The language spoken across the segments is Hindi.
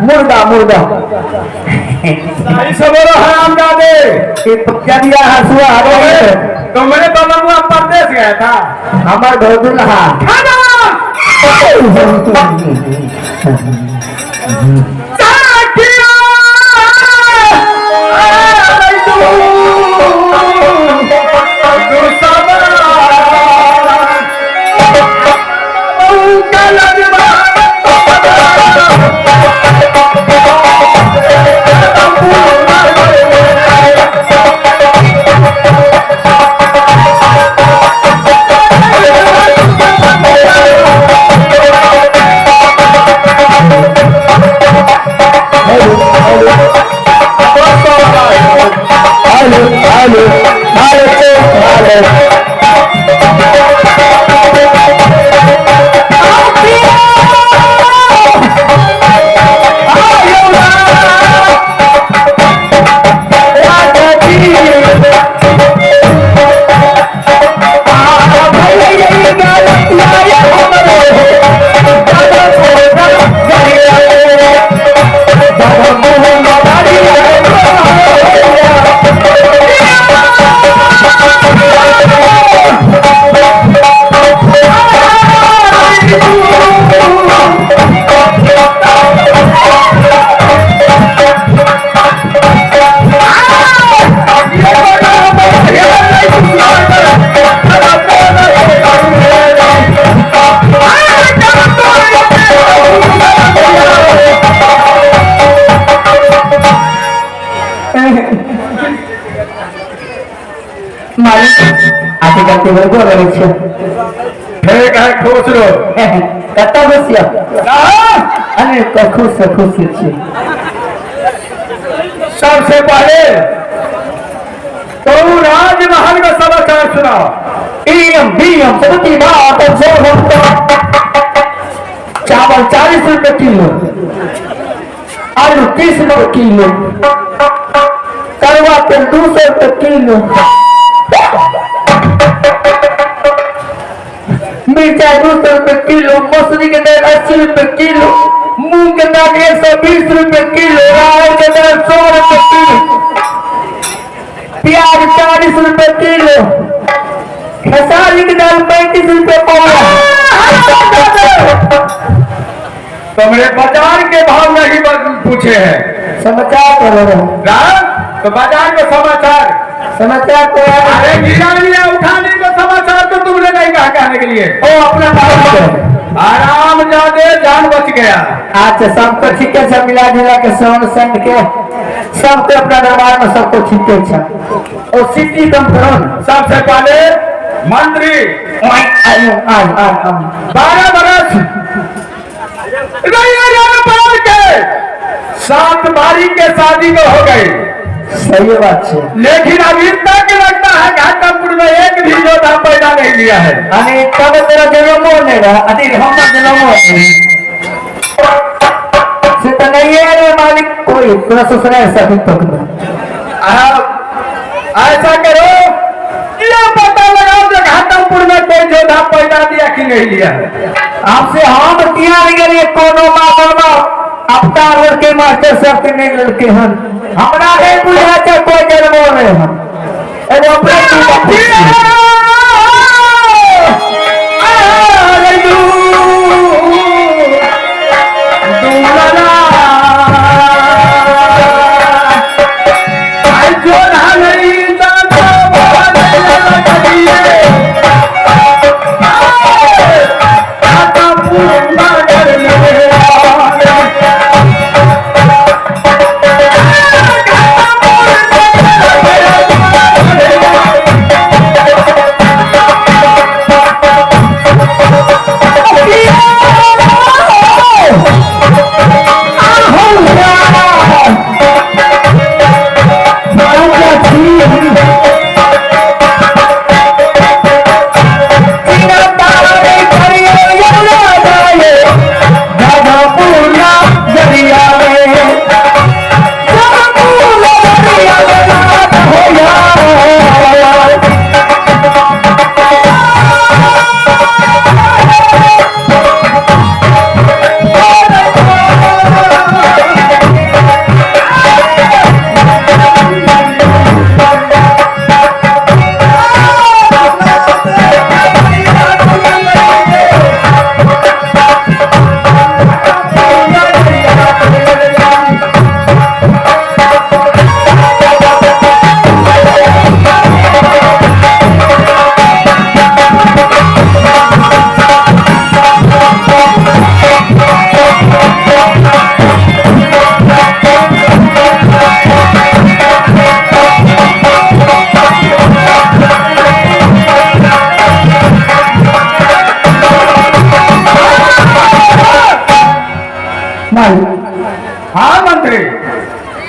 मुर्दा मुर्दा सही बोलो हराम जादे क्या दिया हसुआ तुमने बाबा परदेश गया था हमार घर दुल्हा ठीक है खुश रहो कत्ता बसिया अरे खुश खुश सबसे पहले तो राजमहल का समाचार सुनाओ चावल 40 रुपए किलो आलू 30 रुपए किलो करवा तेल 200 रुपए किलो मिर्चाई 200 रुपए किलो मसूरी के दाल 80 रुपए किलो मूंग के दाल 120 रुपए किलो राहर के दाल 100 रुपए किलो प्याज 40 रुपए किलो खेसारी की दाल 35 रुपए पौवा तुमने बाजार के भाव नहीं पूछे हैं समाचार करो तो बाजार का समाचार तो अरे गिरा उठाने का समाचार तो तुमने नहीं कहा कहने के लिए ओ अपना आराम जादे जान बच गया। अच्छा सबको ठीक है सब मिला जुला के सोन संग के सबको अपना दरबार में सबको ठीक है और सिटी कम करो सबसे पहले मंत्री 12 बरस के 7 बारी के शादी में हो गई। सही बात है लेकिन अभी तक लगता है घाटमपुर में एक भी योद्धा पैदा नहीं लिया है। अरे तब तेरा जन्म नहीं रहा अरे हम जन्म से तो नहीं है मालिक कोई पूरा ससुरा ऐसा भी तक ऐसा करो ये पता लगाओ कि घाटमपुर में कोई योद्धा पैदा दिया कि नहीं लिया है। आपसे हम दिया गए कोनो अवतार के मास्टर साहब के नहीं लड़के हैं हमरा नहीं बुझा था कोई जन्म रहे हैं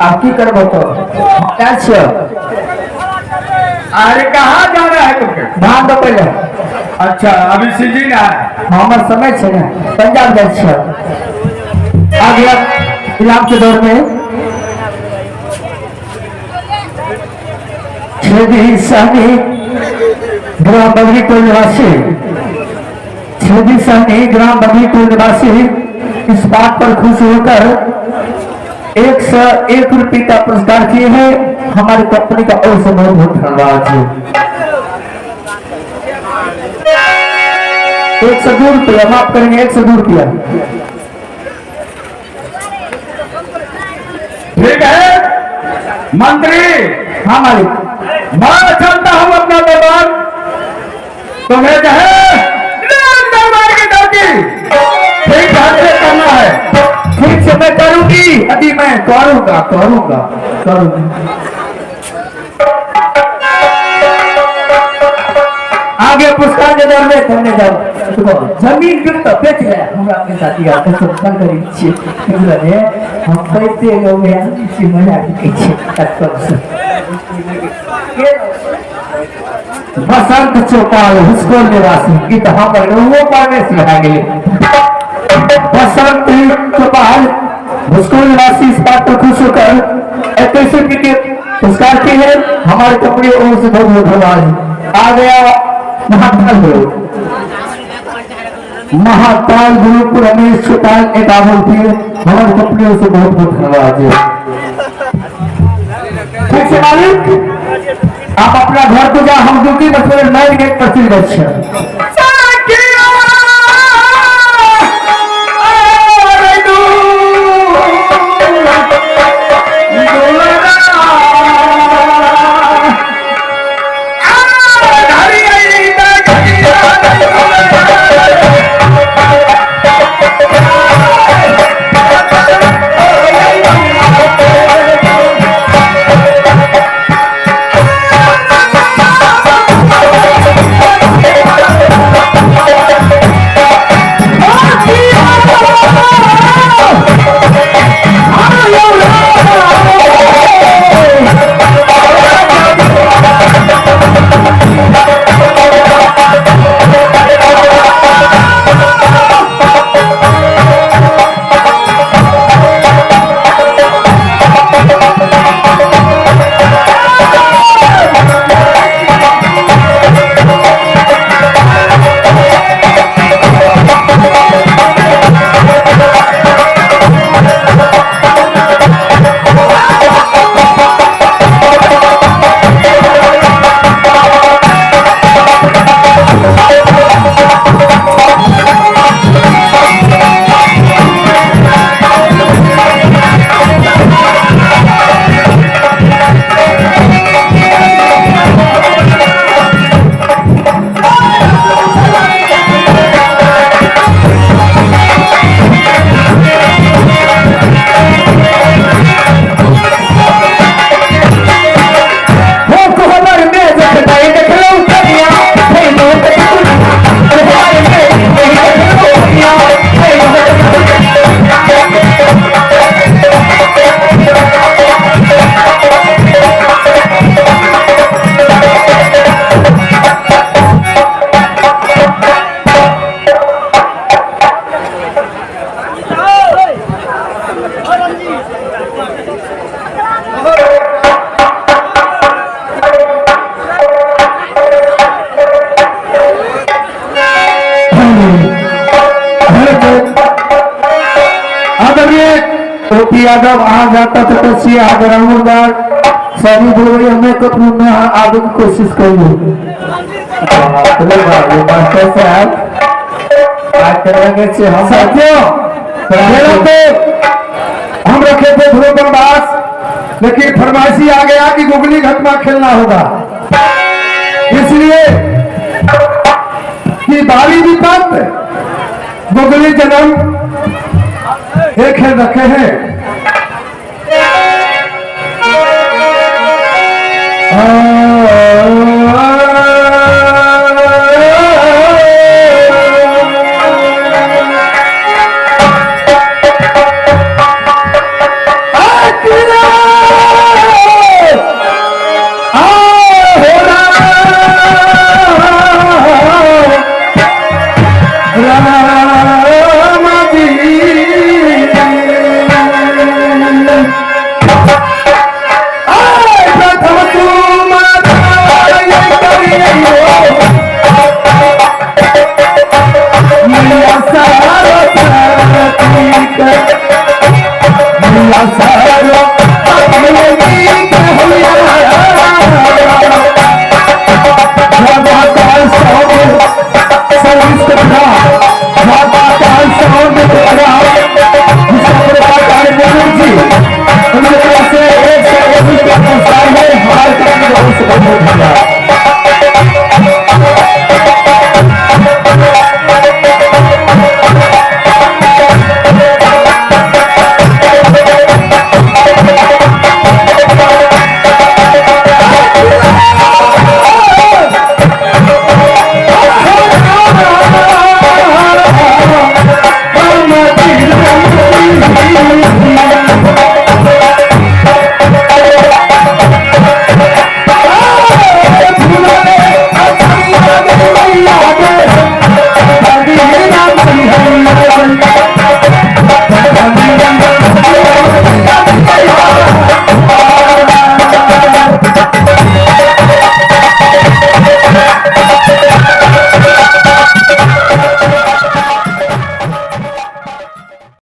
आप की करबो तो क्या छे अरे कहाँ जाना है तुमके? धान दो पहले अच्छा अभी सीजन है। हमार समय छे ना पंजाब जाए छे आगे इलाम के दौर में छेदी सानी ग्राम बगरीपुर निवासी छेदी सानी ग्राम बगरीपुर निवासी इस बात पर खुश होकर 101 रुपये का पुरस्कार किए हैं हमारी कंपनी का ओर से बहुत बहुत धन्यवाद जी। 102 रुपया माफ करेंगे 102 रुपया। ठीक है मंत्री। हाँ मालिक मैं चलता हूँ अपना दरबार, तुम्हें जो है दरबार की ड्यूटी ठीक ढंग से करना है। ठीक से मैं करूंगी अभी मैं करूंगा करूंगा करूंगा। आगे पुरस्कार के दौर में करने जाओ जमीन गिर तो बेच गया हमरा अपने साथी का तो सब करी छे बुझले हम पैसे लोग हैं इसी मजा के छे तब से बसंत चौपाल हुस्को निवासी गीत हम पर वो पाने से आ गए बसंत चौपाल हुस्को निवासी इस बात पर खुश होकर 21 रुपये के पुरस्कार के हैं हमारे कंपनी ओर से बहुत बहुत धन्यवाद। आ गया महाकाल गुरु रमेश चौपाल 51 रुपये हमारी कंपनी ओर से बहुत बहुत धन्यवाद। ठीक से मालिक आप अपना घर को जा हम ड्यूटी बस नए गेट पर चल गए। यादव आ जाता तो कसी आगरामदार सभी बोले हमें कपड़ों में आगे की कोशिश करिए मास्टर साहब आज करेंगे से हम साथियों हम रखे थे ध्रुव दास लेकिन फरमाइशी आ गया कि गुगली घटना खेलना होगा इसलिए कि बाली विपत गुगली जन्म एक खेल रखे हैं Saaro,